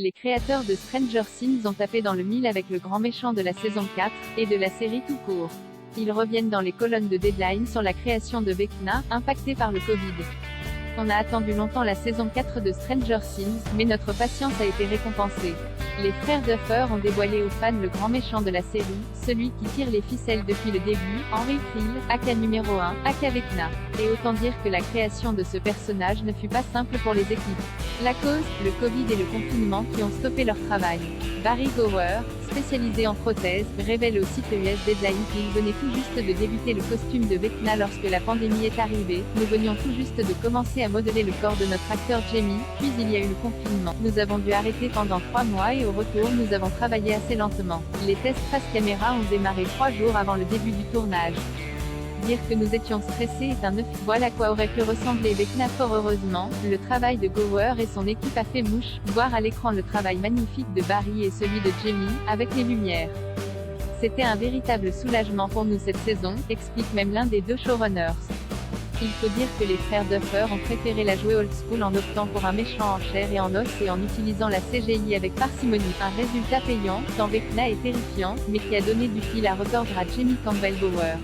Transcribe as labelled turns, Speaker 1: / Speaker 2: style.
Speaker 1: Les créateurs de Stranger Things ont tapé dans le mille avec le grand méchant de la saison 4, et de la série tout court. Ils reviennent dans les colonnes de Deadline sur la création de Vecna, impactée par le Covid. On a attendu longtemps la saison 4 de Stranger Things, mais notre patience a été récompensée. Les frères Duffer ont dévoilé aux fans le grand méchant de la série, celui qui tire les ficelles depuis le début, Henry Creel, aka numéro 1, aka Vecna. Et autant dire que la création de ce personnage ne fut pas simple pour les équipes. La cause, le Covid et le confinement qui ont stoppé leur travail. Barry Gower, spécialisé en prothèses, révèle au site US Deadline qu'il venait tout juste de débuter le costume de Vecna lorsque la pandémie est arrivée. Nous venions tout juste de commencer à modeler le corps de notre acteur Jamie, puis il y a eu le confinement. Nous avons dû arrêter pendant 3 mois et au retour nous avons travaillé assez lentement. Les tests face caméra ont démarré 3 jours avant le début du tournage. Dire que nous étions stressés est un euphémisme. Voilà quoi aurait pu ressembler Vecna. Fort heureusement, le travail de Gower et son équipe a fait mouche, voir à l'écran le travail magnifique de Barry et celui de Jamie, avec les lumières. C'était un véritable soulagement pour nous cette saison, explique même l'un des 2 showrunners. Il faut dire que les frères Duffer ont préféré la jouer old school en optant pour un méchant en chair et en os et en utilisant la CGI avec parcimonie. Un résultat payant, tant Vecna est terrifiant, mais qui a donné du fil à retordre à Jamie Campbell Bower.